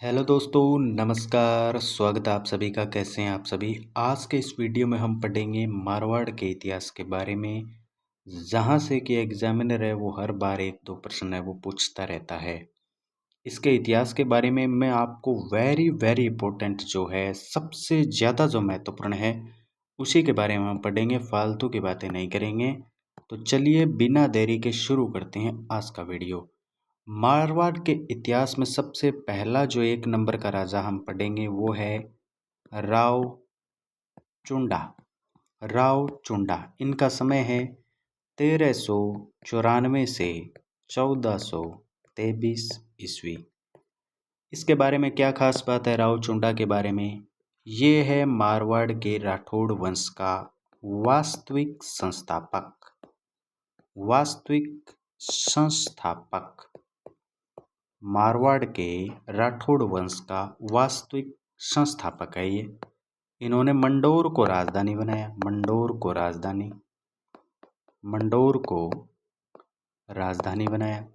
Hello दोस्तों, नमस्कार। स्वागत है आप सभी का। कैसे हैं आप सभी। आज के इस वीडियो में हम पढ़ेंगे मारवाड़ के इतिहास के बारे में, जहाँ से कि एग्जामिनर है वो हर बार एक दो प्रश्न है वो पूछता रहता है। इसके इतिहास के बारे में मैं आपको वेरी वेरी इंपॉर्टेंट जो है, सबसे ज़्यादा जो महत्वपूर्ण है, उसी के बारे में हम पढ़ेंगे। फालतू की बातें नहीं करेंगे। तो चलिए बिना देरी के शुरू करते हैं आज का वीडियो। मारवाड़ के इतिहास में सबसे पहला जो एक नंबर का राजा हम पढ़ेंगे वो है राव चुंडा। राव चुंडा, इनका समय है 1394 से 1423 ईस्वी। इसके बारे में क्या खास बात है राव चुंडा के बारे में? ये है मारवाड़ के राठौड़ वंश का वास्तविक संस्थापक। वास्तविक संस्थापक मारवाड़ के राठौड़ वंश का वास्तविक संस्थापक है ये। इन्होंने मंडोर को राजधानी बनाया। मंडोर को राजधानी बनाया।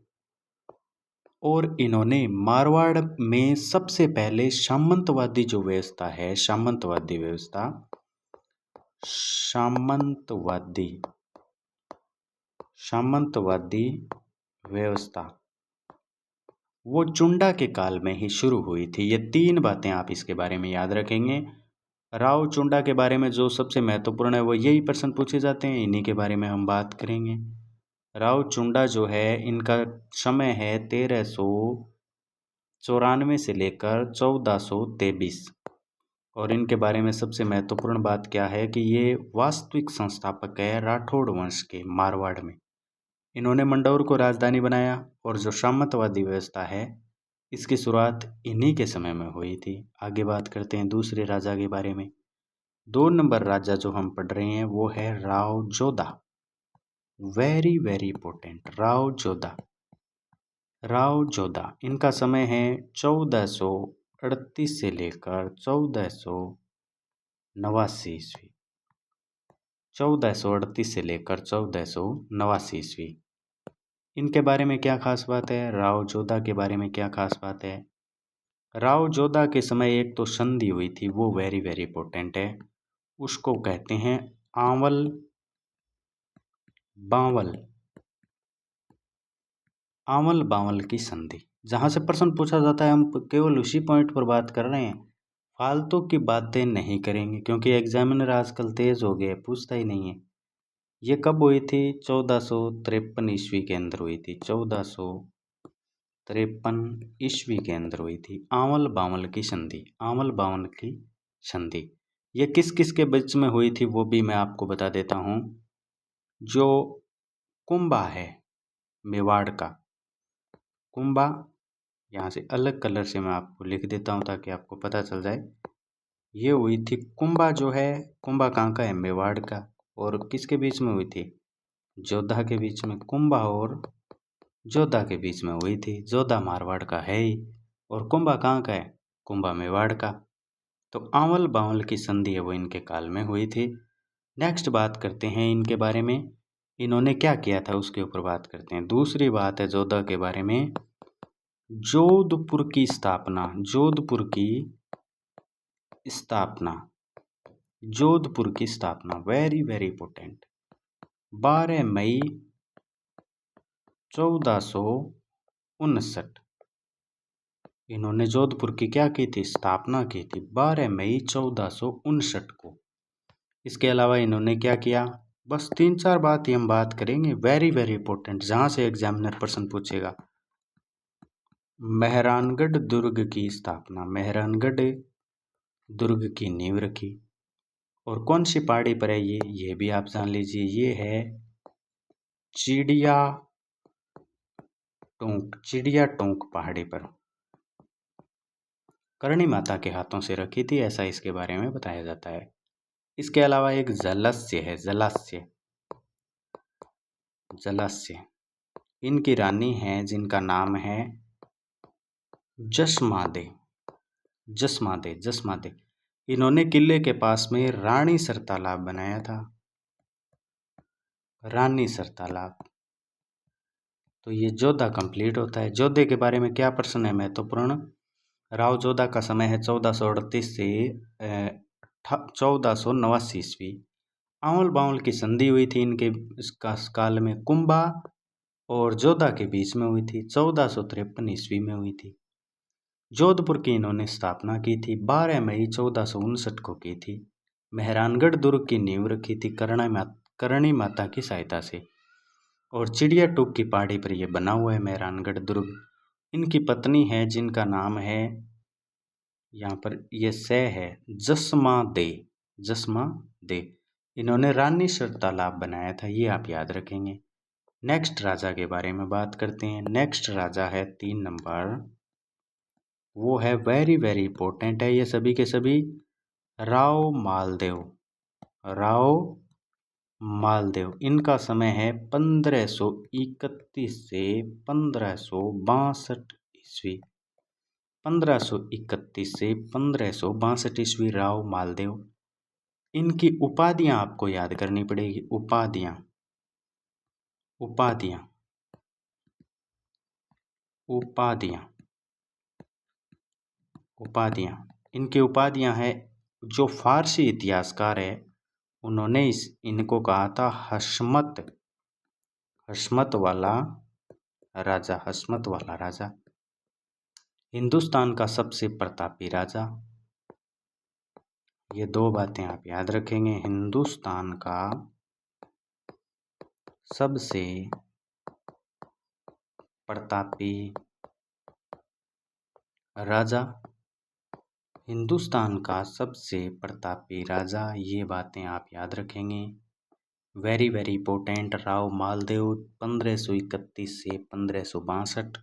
और इन्होंने मारवाड़ में सबसे पहले सामंतवादी जो व्यवस्था है, सामंतवादी व्यवस्था वो चुंडा के काल में ही शुरू हुई थी। ये तीन बातें आप इसके बारे में याद रखेंगे। राव चुंडा के बारे में जो सबसे महत्वपूर्ण है वो यही प्रश्न पूछे जाते हैं, इन्हीं के बारे में हम बात करेंगे। राव चुंडा जो है, इनका समय है 1394 से लेकर 1423। और इनके बारे में सबसे महत्वपूर्ण बात क्या है कि ये वास्तविक संस्थापक है राठौड़ वंश के मारवाड़ में। इन्होंने मंडौर को राजधानी बनाया। और जो सामंतवादी व्यवस्था है, इसकी शुरुआत इन्हीं के समय में हुई थी। आगे बात करते हैं दूसरे राजा के बारे में। 2 नंबर राजा जो हम पढ़ रहे हैं वो है Rao Jodha. Very very important, Rao Jodha, इनका समय है 1438 से लेकर 1489 ईस्वी। 1438 से लेकर 1489 ईस्वी। इनके बारे में क्या खास बात है? राव जोधा के बारे में क्या खास बात है? राव जोधा के समय एक तो संधि हुई थी, वो वेरी वेरी इंपॉर्टेंट है। उसको कहते हैं आंवल बावल की संधि। जहाँ से प्रश्न पूछा जाता है, हम केवल उसी पॉइंट पर बात कर रहे हैं, फालतू की बातें नहीं करेंगे, क्योंकि एग्जामिनर आजकल तेज हो गए, पूछता ही नहीं है। ये कब हुई थी? 1453 ईस्वी के अंदर हुई थी। 1453 ईस्वी के अंदर हुई थी आंवल बावल की संधि। ये किस किस के बीच में हुई थी वो भी मैं आपको बता देता हूँ। जो कुंभा है मेवाड़ का, कुंभा, यहाँ से अलग कलर से मैं आपको लिख देता हूँ ताकि आपको पता चल जाए। ये हुई थी कुंभा जो है, कुंभा कहाँ का है? मेवाड़ का। और किसके बीच में हुई थी? जोधा के बीच में। कुंभा और जोधा के बीच में हुई थी। जोधा मारवाड़ का है ही, और कुंभा कहाँ का है? कुंभा मेवाड़ का। तो आंवल बावल की संधि है वो इनके काल में हुई थी। नेक्स्ट बात करते हैं इनके बारे में, इन्होंने क्या किया था उसके ऊपर बात करते हैं। दूसरी बात है जोधा के बारे में, जोधपुर की स्थापना। Very very important. 12 मई 1459 इन्होंने जोधपुर की क्या की थी? स्थापना की थी 12 मई 1459 को। इसके अलावा इन्होंने क्या किया? बस 3-4 बात ही हम बात करेंगे, वेरी वेरी इंपॉर्टेंट, जहाँ से एग्जामिनर प्रश्न पूछेगा। मेहरानगढ़ दुर्ग की स्थापना। मेहरानगढ़ दुर्ग की नींव रखी। और कौन सी पहाड़ी पर है ये भी आप जान लीजिए। ये है चिड़िया टोंक पहाड़ी पर। करणी माता के हाथों से रखी थी, ऐसा इसके बारे में बताया जाता है। इसके अलावा एक जलाश्य है, जलाश्य। इनकी रानी है जिनका नाम है जसमादे। इन्होंने किले के पास में रानीसर तालाब बनाया था। रानीसर तालाब। तो ये जोधा कंप्लीट होता है। जोधे के बारे में क्या प्रश्न है महत्वपूर्ण? राव जोधा का समय है 1438 से 1489 ईस्वी। आंवल बांवल की संधि हुई थी इनके इसका काल में। कुंभा और जोधा के बीच में हुई थी, 1453 ईस्वी में हुई थी। जोधपुर की इन्होंने स्थापना की थी, 12 मई 1459 को की थी। मेहरानगढ़ दुर्ग की नींव रखी थी करणी माता की सहायता से। और चिड़िया टूक की पहाड़ी पर यह बना हुआ है मेहरानगढ़ दुर्ग। इनकी पत्नी है जिनका नाम है, यहाँ पर यह स है, जसमा दे। जसमा दे इन्होंने रानी सर तालाब बनाया था, ये आप याद रखेंगे। नेक्स्ट राजा के बारे में बात करते हैं। नेक्स्ट राजा है 3 नंबर, वो है वेरी वेरी इंपॉर्टेंट है ये सभी के सभी, राव मालदेव। राव मालदेव, इनका समय है 1531 से 1562 ईस्वी। 1531 से 1562 ईस्वी राव मालदेव। इनकी उपाधियां आपको याद करनी पड़ेगी। उपाधियां उपाधियां उपाधियां उपाधियां इनकी उपाधियां है, जो फारसी इतिहासकार है उन्होंने इनको कहा था हशमत, हशमत वाला राजा, हशमत वाला राजा। हिंदुस्तान का सबसे प्रतापी राजा, ये 2 बातें आप याद रखेंगे। हिंदुस्तान का सबसे प्रतापी राजा, हिंदुस्तान का सबसे प्रतापी राजा, ये बातें आप याद रखेंगे। Very very important. Rao Maldev 1531 से 1562।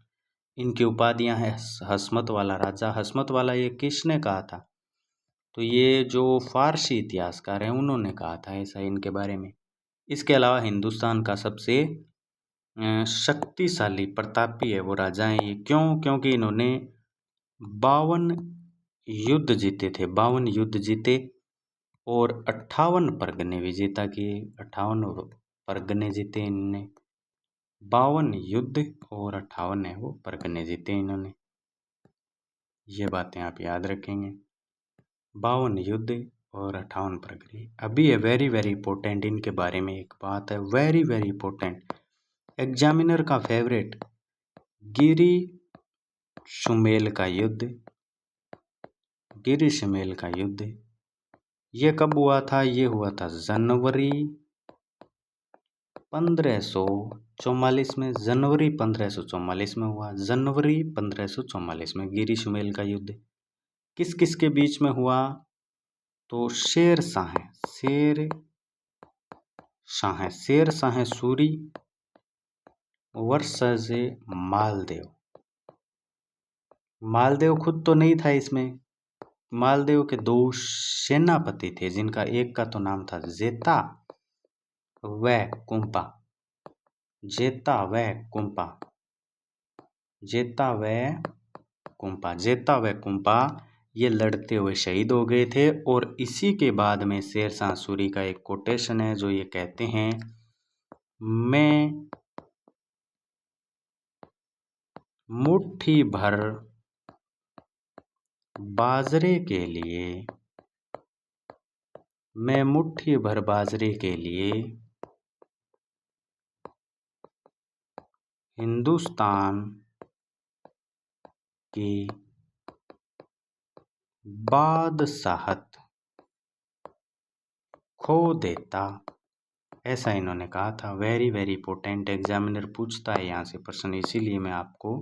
इनकी उपाधियां हैं हसमत वाला राजा। हसमत वाला ये किसने कहा था? तो ये जो फारसी इतिहासकार हैं उन्होंने कहा था ऐसा इनके बारे में। इसके अलावा हिंदुस्तान का सबसे शक्तिशाली प्रतापी है वो राजा हैं ये। क्यों? क्योंकि इन्होंने 52 युद्ध जीते थे, 52 युद्ध जीते और 58 परगने विजेता किए। 58 परगने जीते इन्होंने, 52 युद्ध और 58 है वो परगने जीते इन्होंने। ये बातें आप याद रखेंगे। 52 युद्ध और 58 परगने। अभी है वेरी वेरी इंपॉर्टेंट, इनके बारे में एक बात है वेरी वेरी इंपॉर्टेंट, एग्जामिनर का फेवरेट, गिरी सुमेल का युद्ध। गिरी सुमेल का युद्ध ये कब हुआ था? ये हुआ था जनवरी 1544 में। जनवरी 1544 में हुआ, जनवरी 1544 में गिरी सुमेल का युद्ध। किस किस के बीच में हुआ? तो शेर शाह सूरी वर्सेस मालदेव। मालदेव खुद तो नहीं था इसमें, मालदेव के 2 सेनापति थे जिनका एक का तो नाम था जेता व कुंपा। जेता व कुंपा, जेता व कुंपा, जेता व कुंपा ये लड़ते हुए शहीद हो गए थे। और इसी के बाद में शेरशाह सूरी का एक कोटेशन है जो ये कहते हैं, मैं मुट्ठी भर बाजरे के लिए, मैं मुट्ठी भर बाजरे के लिए हिंदुस्तान की बादशाहत खो देता, ऐसा इन्होंने कहा था। वेरी वेरी इंपॉर्टेंट, एग्जामिनर पूछता है यहाँ से प्रश्न, इसीलिए मैं आपको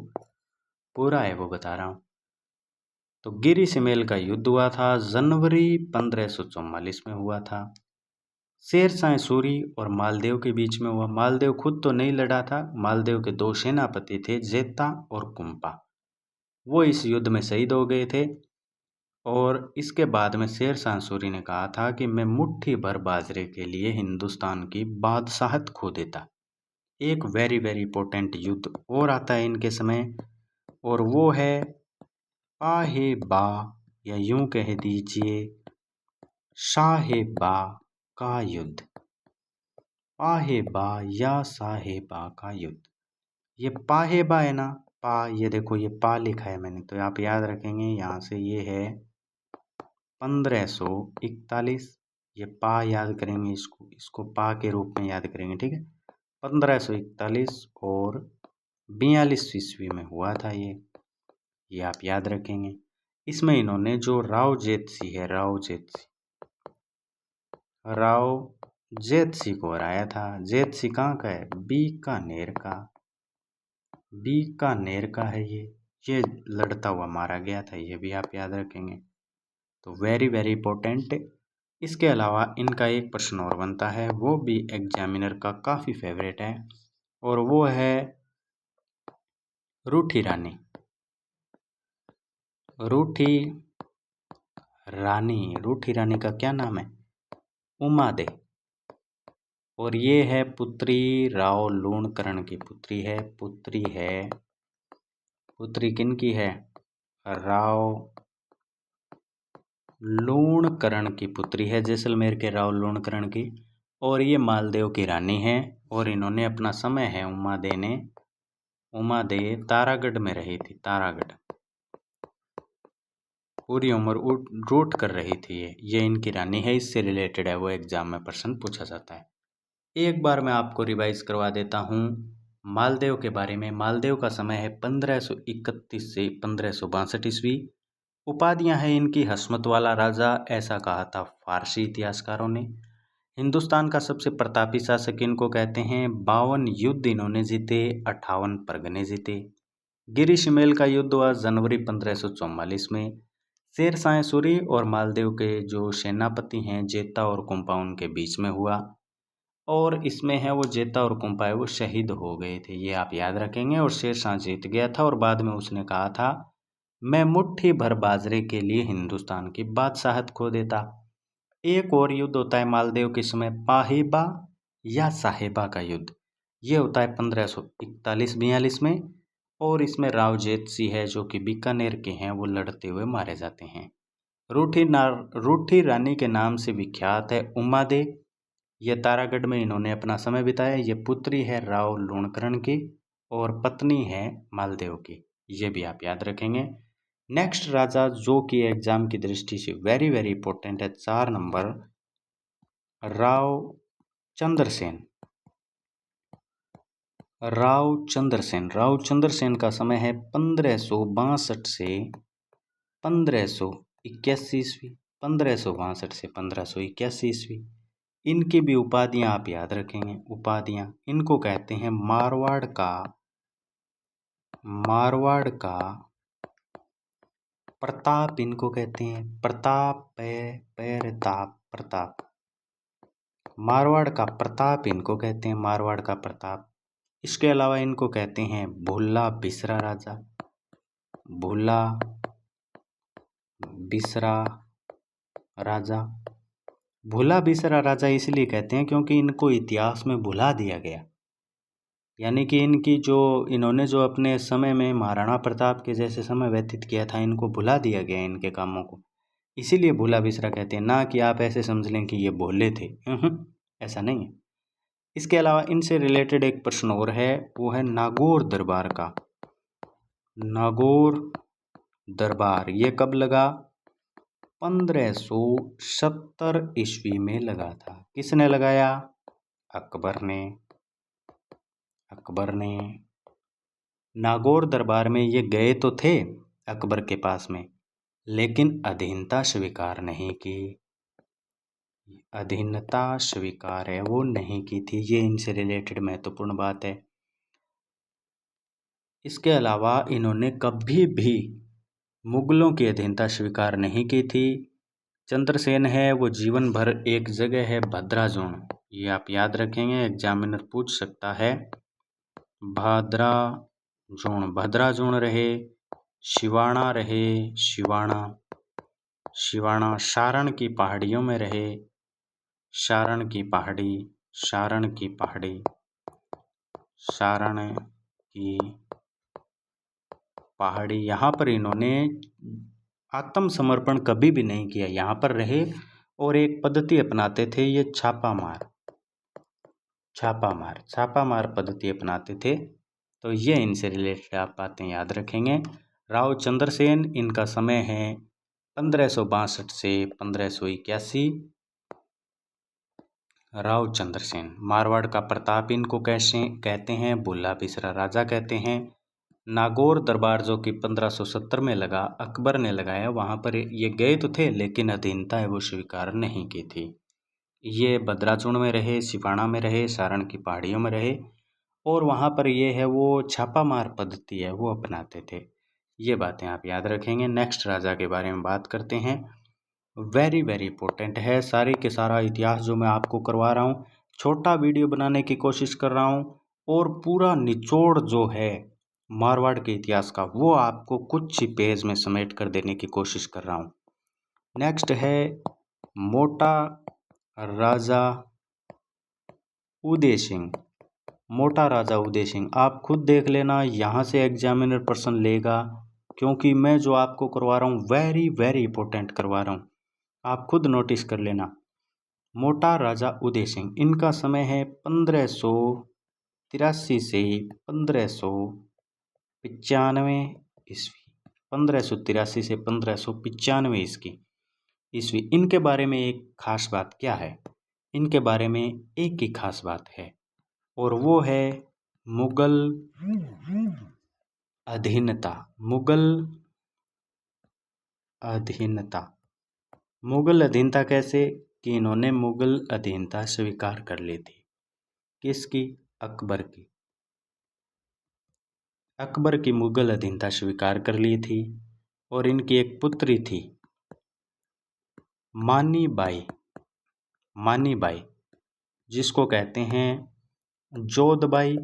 पूरा है वो बता रहा हूँ। तो गिरी सुमेल का युद्ध हुआ था जनवरी 1544 में हुआ था। शेरशाह सूरी और मालदेव के बीच में हुआ। मालदेव खुद तो नहीं लड़ा था, मालदेव के 2 सेनापति थे जेता और कुंपा, वो इस युद्ध में शहीद हो गए थे। और इसके बाद में शेरशाह सूरी ने कहा था कि मैं मुट्ठी भर बाजरे के लिए हिंदुस्तान की बादशाहत खो देता। एक वेरी वेरी इंपॉर्टेंट युद्ध और आता है इनके समय, और वो है साहेबा, या यूं कह दीजिए साहेबा का युद्ध। पाहेबा या साहेबा का युद्ध। ये पाहेबा है ना, पा, ये देखो ये पा लिखा है मैंने, तो आप याद रखेंगे यहाँ से ये है 1541। ये पा याद करेंगे, इसको पा के रूप में याद करेंगे, ठीक है। 1541 और 42 ईस्वी में हुआ था ये आप याद रखेंगे। इसमें इन्होंने जो राव जेतसी है, राव जेतसी को हराया था। जेतसी कहाँ का है? बीकानेर का है ये लड़ता हुआ मारा गया था, ये भी आप याद रखेंगे। तो वेरी वेरी इंपॉर्टेंट। इसके अलावा इनका एक प्रश्न और बनता है, वो भी एग्जामिनर का काफ़ी फेवरेट है, और वो है रूठी रानी। रूठी रानी का क्या नाम है? उमादे। और ये है पुत्री राव लूणकरण की पुत्री है। पुत्री किनकी है? राव लूणकरण की पुत्री है, जैसलमेर के राव लूणकरण की। और ये मालदेव की रानी है, और इन्होंने अपना समय है, उमादे तारागढ़ में रही थी। तारागढ़ पूरी उम्र रूट कर रही थी ये इनकी रानी है। इससे रिलेटेड है, वो एग्जाम में प्रश्न पूछा जाता है। एक बार मैं आपको रिवाइज करवा देता हूँ मालदेव के बारे में। मालदेव का समय है 1531 से 1562 ईस्वी। उपाधियां हैं इनकी हस्मत वाला राजा, ऐसा कहा था फारसी इतिहासकारों ने। हिंदुस्तान का सबसे प्रतापी शासक इनको कहते हैं। 52 युद्ध इन्होंने जीते, 58 परगने जीते। गिरी शिमेल का युद्ध हुआ जनवरी 1544 में। शेरशाह सूरी और मालदेव के जो सेनापति हैं जेता और कुंपा, उनके बीच में हुआ। और इसमें है वो जेता और कुंपा है वो शहीद हो गए थे, ये आप याद रखेंगे। और शेरशाह जीत गया था, और बाद में उसने कहा था मैं मुट्ठी भर बाजरे के लिए हिंदुस्तान की बादशाहत खो देता। एक और युद्ध होता है मालदेव के समय, पाहिबा या साहेबा का युद्ध। ये होता है 1541-42 में, और इसमें राव जेतसी है जो कि बीकानेर के हैं, वो लड़ते हुए मारे जाते हैं। रूठी रानी के नाम से विख्यात है उमादे। ये तारागढ़ में इन्होंने अपना समय बिताया। ये पुत्री है राव लूणकरण की, और पत्नी है मालदेव की, ये भी आप याद रखेंगे। नेक्स्ट राजा जो कि एग्जाम की दृष्टि से वेरी वेरी इंपॉर्टेंट है, 4 नंबर, राव चंद्रसेन का समय है 1562 से 1581 ईस्वी। 1562 से 1581 ईस्वी। इनकी भी उपाधियां आप याद रखेंगे। उपाधियां इनको कहते हैं मारवाड़ का प्रताप, इनको कहते हैं प्रताप। मारवाड़ का प्रताप इनको कहते हैं, मारवाड़ का प्रताप। इसके अलावा इनको कहते हैं भुल्ला बिसरा राजा। भुला बिसरा राजा इसलिए कहते हैं क्योंकि इनको इतिहास में भुला दिया गया, यानी कि इन्होंने जो अपने समय में महाराणा प्रताप के जैसे समय व्यतीत किया था, इनको भुला दिया गया इनके कामों को, इसीलिए भुला बिसरा कहते हैं। ना कि आप ऐसे समझ लें कि ये भोले थे, ऐसा नहीं है। इसके अलावा इनसे रिलेटेड एक प्रश्न और है, वो है नागौर दरबार का। नागौर दरबार ये कब लगा? 1570 ईस्वी में लगा था। किसने लगाया? अकबर ने। नागौर दरबार में ये गए तो थे अकबर के पास में, लेकिन अधीनता स्वीकार नहीं की। अधीनता स्वीकार है वो नहीं की थी, ये इनसे रिलेटेड महत्वपूर्ण बात है। इसके अलावा इन्होंने कभी भी मुगलों की अधीनता स्वीकार नहीं की थी। चंद्रसेन है वो जीवन भर एक जगह है भद्राजोण, ये आप याद रखेंगे, एग्जामिनर पूछ सकता है। भद्राजोण रहे, शिवाणा रहे, शिवाणा सारण की पहाड़ियों में रहे, सारण की पहाड़ी, यहाँ पर इन्होंने आत्मसमर्पण कभी भी नहीं किया, यहाँ पर रहे और एक पद्धति अपनाते थे, ये छापामार पद्धति अपनाते थे। तो ये इनसे रिलेटेड आप बातें याद रखेंगे। राव चंद्रसेन, इनका समय है 1562 से 1581। राव चंद्रसेन। मारवाड़ का प्रताप इनको कैसे कहते हैं, भुल्ला बिसरा राजा कहते हैं। नागौर दरबार जो कि 1570 में लगा, अकबर ने लगाया, वहाँ पर ये गए तो थे लेकिन अधीनता है वो स्वीकार नहीं की थी। ये भद्राचूड़ में रहे, सिपाणा में रहे, सारण की पहाड़ियों में रहे और वहाँ पर ये है वो छापामार पद्धति है वो अपनाते थे। ये बातें आप याद रखेंगे। नेक्स्ट राजा के बारे में बात करते हैं। वेरी वेरी इंपॉर्टेंट है, सारे के सारा इतिहास जो मैं आपको करवा रहा हूँ, छोटा वीडियो बनाने की कोशिश कर रहा हूँ और पूरा निचोड़ जो है मारवाड़ के इतिहास का वो आपको कुछ ही पेज में समेट कर देने की कोशिश कर रहा हूँ। नेक्स्ट है मोटा राजा उदय सिंह। मोटा राजा उदय सिंह, आप खुद देख लेना, यहाँ से एग्जामिनर प्रश्न लेगा क्योंकि मैं जो आपको करवा रहा हूँ वेरी वेरी इंपॉर्टेंट करवा रहा हूँ, आप खुद नोटिस कर लेना। मोटा राजा उदय सिंह, इनका समय है 1583 से 1595 ईस्वी। 1583 से 1595 ईस्वी। इनके बारे में एक खास बात क्या है, इनके बारे में एक ही खास बात है और वो है मुगल अधीनता। मुगल अधीनता। मुगल अधीनता कैसे कि इन्होंने मुगल अधीनता स्वीकार कर ली थी। किसकी? अकबर की। अकबर की मुगल अधीनता स्वीकार कर ली थी और इनकी एक पुत्री थी मानी बाई। मानी बाई, जिसको कहते हैं जोधबाई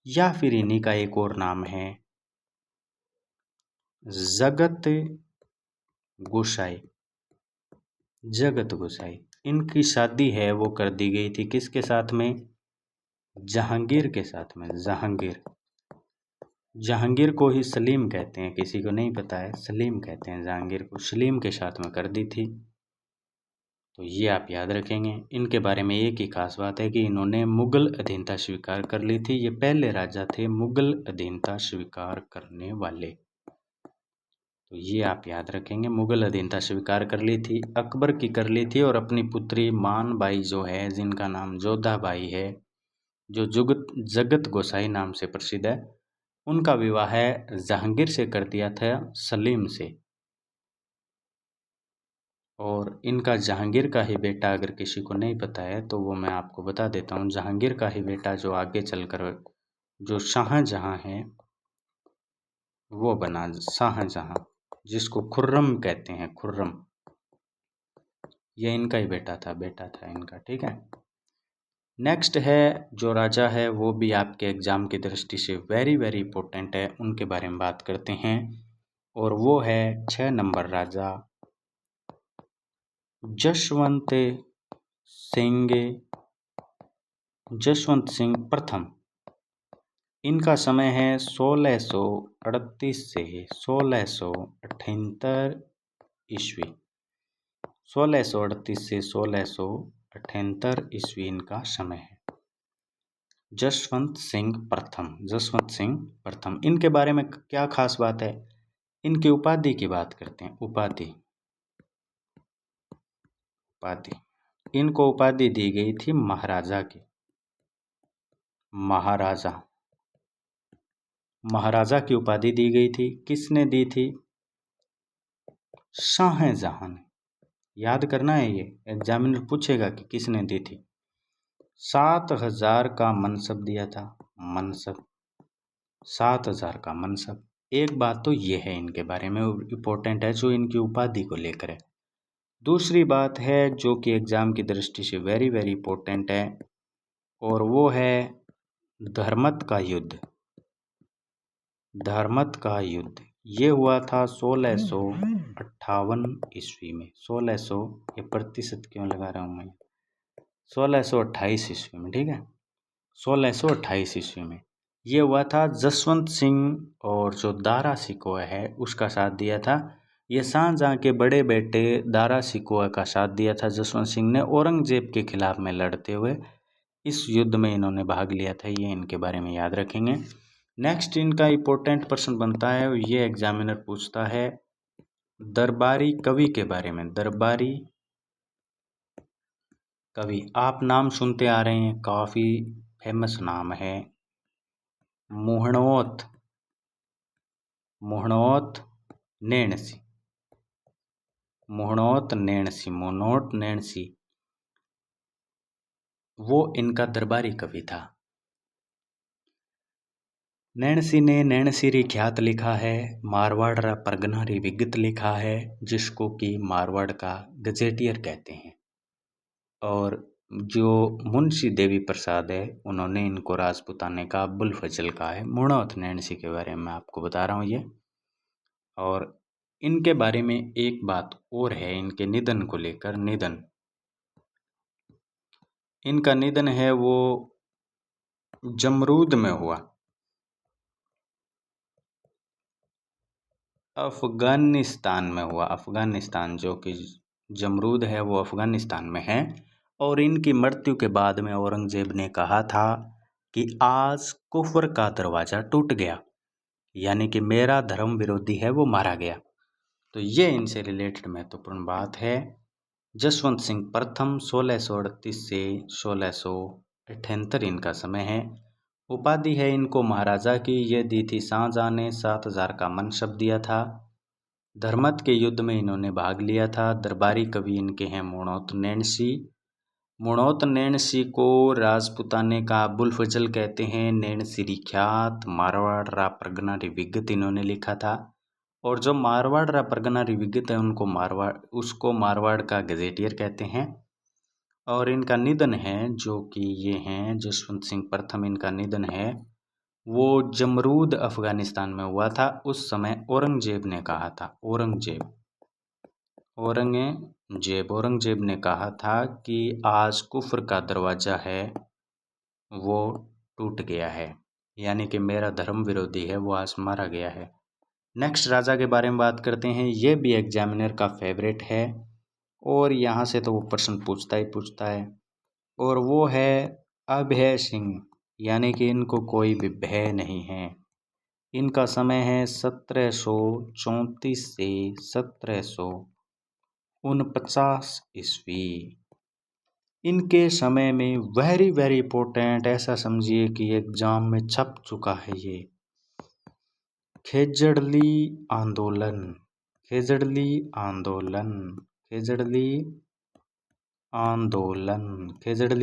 या फिर इन्हीं का एक और नाम है जगत गोसाई। जगत गोसाई। इनकी शादी है वो कर दी गई थी किसके साथ में? जहांगीर के साथ में। जहांगीर। जहांगीर को ही सलीम कहते हैं, किसी को नहीं पता है, सलीम कहते हैं जहांगीर को, सलीम के साथ में कर दी थी। तो ये आप याद रखेंगे। इनके बारे में एक ही खास बात है कि इन्होंने मुगल अधीनता स्वीकार कर ली थी। ये पहले राजा थे मुगल अधीनता स्वीकार करने वाले। तो ये आप याद रखेंगे, मुगल अधीनता स्वीकार कर ली थी, अकबर की कर ली थी और अपनी पुत्री मान बाई जो है, जिनका नाम जोधा बाई है, जो जगत गोसाई नाम से प्रसिद्ध है, उनका विवाह जहांगीर से कर दिया था, सलीम से। और इनका जहांगीर का ही बेटा, अगर किसी को नहीं पता है तो वो मैं आपको बता देता हूँ, जहांगीर का ही बेटा जो आगे चलकर जो शाहजहां है वो बना, शाहजहां, जिसको खुर्रम कहते हैं, खुर्रम। ये इनका ही बेटा था इनका, ठीक है। नेक्स्ट है जो राजा है वो भी आपके एग्जाम की दृष्टि से वेरी वेरी इंपॉर्टेंट है, उनके बारे में बात करते हैं और वो है 6 नंबर राजा जसवंत सिंह प्रथम। इनका समय है 1638 से 1678 ईस्वी। 1638 से 1678 ईस्वी इनका समय है। जसवंत सिंह प्रथम। इनके बारे में क्या खास बात है, इनकी उपाधि की बात करते हैं। उपाधि। इनको उपाधि दी गई थी महाराजा की। महाराजा की उपाधि दी गई थी। किसने दी थी? शाहजहां ने। याद करना है, ये एग्जामिनर पूछेगा कि किसने दी थी। 7000 का मनसब दिया था। मनसब, 7000 का मनसब। एक बात तो ये है इनके बारे में इम्पोर्टेंट है, जो इनकी उपाधि को लेकर है। दूसरी बात है जो कि एग्जाम की दृष्टि से वेरी वेरी इंपॉर्टेंट है और वो है धर्मत का युद्ध। धर्मत का युद्ध ये हुआ था 1658 ईस्वी में। 1600, ये प्रतिशत क्यों लगा रहा हूँ मैं, 1628 ईस्वी में, ठीक है। 1628 ईस्वी में ये हुआ था। जसवंत सिंह और जो दारा सिकोह है उसका साथ दिया था। ये शाहजहां के बड़े बेटे दारा सिकोह का साथ दिया था जसवंत सिंह ने, औरंगजेब के खिलाफ में लड़ते हुए। इस युद्ध में इन्होंने भाग लिया था, ये इनके बारे में याद रखेंगे। नेक्स्ट इनका इम्पोर्टेंट प्रश्न बनता है, ये एग्जामिनर पूछता है दरबारी कवि के बारे में। दरबारी कवि, आप नाम सुनते आ रहे हैं, काफ़ी फेमस नाम है, मुहणोत नैणसी। मुहणोत नैणसी वो इनका दरबारी कवि था। नैणसी ने नैणसीरी ख्यात लिखा है, मारवाड़ रा परगना री विगत लिखा है, जिसको कि मारवाड़ का गजेटियर कहते हैं। और जो मुंशी देवी प्रसाद है, उन्होंने इनको राजपुताने का अब्बुल फजल कहा है। मुहणोत नैणसी के बारे में आपको बता रहा हूँ ये। और इनके बारे में एक बात और है, इनके निधन को लेकर। इनका निधन है वो जमरूद में हुआ। अफगानिस्तान में हुआ। अफगानिस्तान, जो कि जमरूद है वो अफगानिस्तान में है। और इनकी मृत्यु के बाद में औरंगजेब ने कहा था कि आज कुफर का दरवाज़ा टूट गया, यानी कि मेरा धर्म विरोधी है वो मारा गया। तो ये इनसे रिलेटेड महत्वपूर्ण बात है। जसवंत सिंह प्रथम 1638 से 1678 इनका समय है। उपाधि है इनको महाराजा की, ये दी थी शाहजहां ने। 7000 का मनसब दिया था। धर्मत के युद्ध में इन्होंने भाग लिया था। दरबारी कवि इनके हैं मुहणोत नैणसी। मुहणोत नैणसी को राजपुताने का अब्बुल फजल कहते हैं। नैणसीरी ख्यात, मारवाड़ रा परगना री विगत इन्होंने लिखा था। और जो मारवाड़ रा परगना री विगत है उसको मारवाड़ का गजेटियर कहते हैं। और इनका निधन है, जो कि ये हैं जसवंत सिंह प्रथम, इनका निधन है वो जमरूद अफगानिस्तान में हुआ था। उस समय औरंगजेब ने कहा था, औरंगजेब ने कहा था कि आज कुफ्र का दरवाज़ा है वो टूट गया है, यानी कि मेरा धर्म विरोधी है वो आज मारा गया है। नेक्स्ट राजा के बारे में बात करते हैं। ये भी एग्जामिनर का फेवरेट है और यहाँ से तो वो प्रश्न पूछता है और वो है अभय सिंह, यानी कि इनको कोई भी भय नहीं है। इनका समय है 1734 से 1749 ईस्वी। इनके समय में वेरी वेरी इंपॉर्टेंट, ऐसा समझिए कि एग्जाम में छप चुका है ये, खेजड़ली आंदोलन। खेजड़ली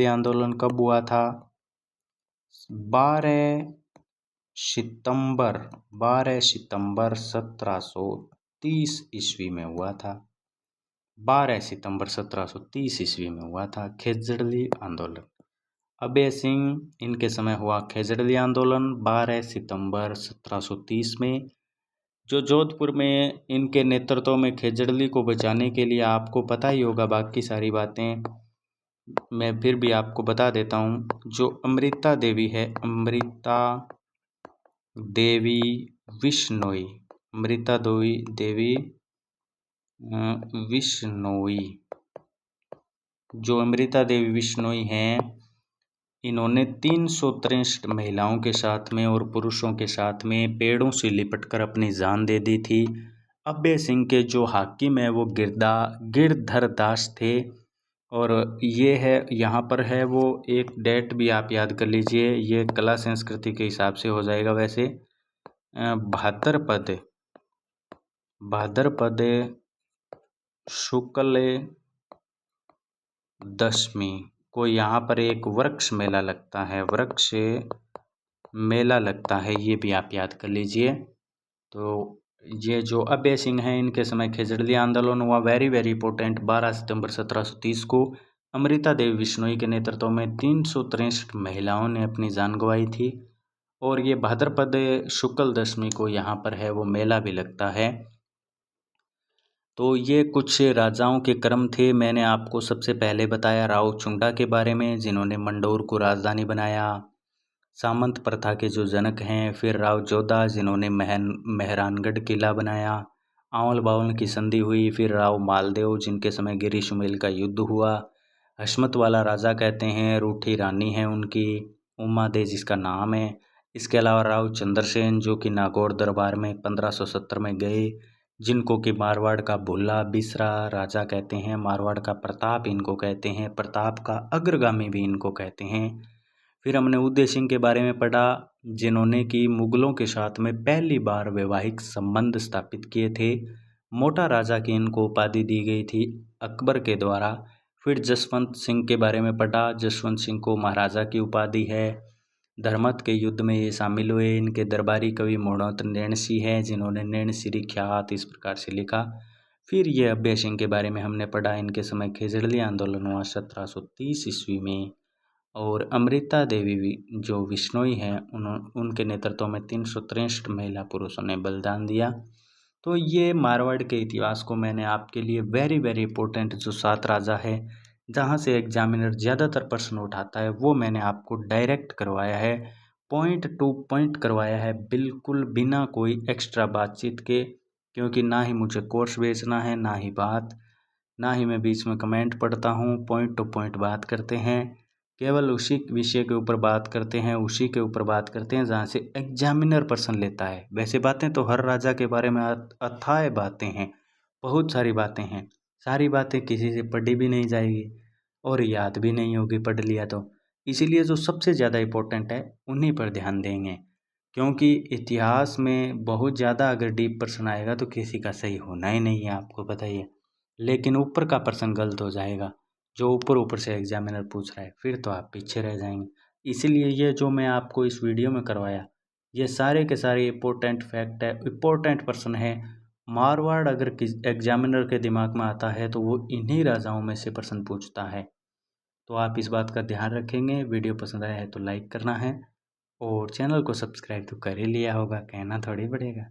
आंदोलन कब हुआ था? 12 सितंबर 1730 ईस्वी में हुआ था। 12 सितंबर 1730 ईस्वी में हुआ था खेजड़ली आंदोलन। अभय सिंह, इनके समय हुआ खेजड़ली आंदोलन 12 सितंबर 1730 में, जो जोधपुर में इनके नेतृत्व में खेजड़ली को बचाने के लिए, आपको पता ही होगा बाकी सारी बातें, मैं फिर भी आपको बता देता हूँ। जो अमृता देवी है, अमृता देवी विश्नोई जो अमृता देवी विश्नोई हैं, इन्होंने 363 महिलाओं के साथ में और पुरुषों के साथ में पेड़ों से लिपटकर अपनी जान दे दी थी। अभय सिंह के जो हाकिम है वो गिरधर दास थे। और ये है, यहाँ पर है वो एक डेट भी आप याद कर लीजिए, ये कला संस्कृति के हिसाब से हो जाएगा। वैसे भाद्रपद शुक्ल दशमी को यहाँ पर एक वृक्ष मेला लगता है, ये भी आप याद कर लीजिए। तो ये जो अभय सिंह हैं, इनके समय खेजड़ली आंदोलन हुआ, वेरी वेरी इंपॉर्टेंट। 12 सितंबर 1730 को अमृता देवी विश्नोई के नेतृत्व में 363 महिलाओं ने अपनी जान गंवाई थी। और ये भाद्रपद शुक्ल दशमी को यहाँ पर है वो मेला भी लगता है। तो ये कुछ राजाओं के क्रम थे। मैंने आपको सबसे पहले बताया राव चुंडा के बारे में, जिन्होंने मंडोर को राजधानी बनाया, सामंत प्रथा के जो जनक हैं। फिर राव जोधा, जिन्होंने मेहरानगढ़ किला बनाया। आंवल बावल की संधि हुई। फिर राव मालदेव, जिनके समय गिरी सुमेल का युद्ध हुआ। हशमत वाला राजा कहते हैं, रूठी रानी है उनकी, उमा दे जिसका नाम है। इसके अलावा राव चंद्रसेन जो कि नागौर दरबार में 1570 में गए, जिनको कि मारवाड़ का भोला बिसरा राजा कहते हैं, मारवाड़ का प्रताप इनको कहते हैं, प्रताप का अग्रगामी भी इनको कहते हैं। फिर हमने उदय सिंह के बारे में पढ़ा, जिन्होंने कि मुगलों के साथ में पहली बार वैवाहिक संबंध स्थापित किए थे। मोटा राजा की इनको उपाधि दी गई थी अकबर के द्वारा। फिर जसवंत सिंह के बारे में पढ़ा, जसवंत सिंह को महाराजा की उपाधि है। धर्मत के युद्ध में ये शामिल हुए। इनके दरबारी कवि मोड़ोत नैणसी है, जिन्होंने नैणसीरी ख्यात इस प्रकार से लिखा। फिर ये अभय सिंह के बारे में हमने पढ़ा, इनके समय खेजड़ली आंदोलन हुआ 1730 ईस्वी में। और अमृता देवी जो विश्नोई हैं, उनके नेतृत्व में 363 महिला पुरुषों ने बलिदान दिया। तो ये मारवाड़ के इतिहास को मैंने आपके लिए वेरी वेरी इंपॉर्टेंट जो 7 राजा है, जहाँ से एग्जामिनर ज़्यादातर प्रश्न उठाता है, वो मैंने आपको डायरेक्ट करवाया है, पॉइंट टू पॉइंट करवाया है, बिल्कुल बिना कोई एक्स्ट्रा बातचीत के। क्योंकि ना ही मुझे कोर्स बेचना है, ना ही मैं बीच में कमेंट पढ़ता हूँ। पॉइंट टू पॉइंट बात करते हैं, केवल उसी विषय के ऊपर बात करते हैं, उसी के ऊपर बात करते हैं जहाँ से एग्जामिनर प्रश्न लेता है। वैसे बातें तो हर राजा के बारे में अथाह बातें हैं, बहुत सारी बातें हैं, सारी बातें किसी से पढ़ी भी नहीं जाएगी और याद भी नहीं होगी पढ़ लिया तो। इसीलिए जो सबसे ज़्यादा इम्पोर्टेंट है उन्हीं पर ध्यान देंगे, क्योंकि इतिहास में बहुत ज़्यादा अगर डीप प्रश्न आएगा तो किसी का सही होना ही नहीं है, आपको पता ही है। लेकिन ऊपर का प्रश्न गलत हो जाएगा, जो ऊपर ऊपर से एग्जामिनर पूछ रहा है, फिर तो आप पीछे रह जाएंगे। इसीलिए ये जो मैं आपको इस वीडियो में करवाया, ये सारे के सारे इम्पोर्टेंट फैक्ट है, इम्पोर्टेंट प्रश्न है। मारवाड़ अगर किस एग्जामिनर के दिमाग में आता है तो वो इन्हीं राजाओं में से प्रश्न पूछता है। तो आप इस बात का ध्यान रखेंगे। वीडियो पसंद आया है तो लाइक करना है, और चैनल को सब्सक्राइब तो कर ही लिया होगा, कहना थोड़ी पड़ेगा।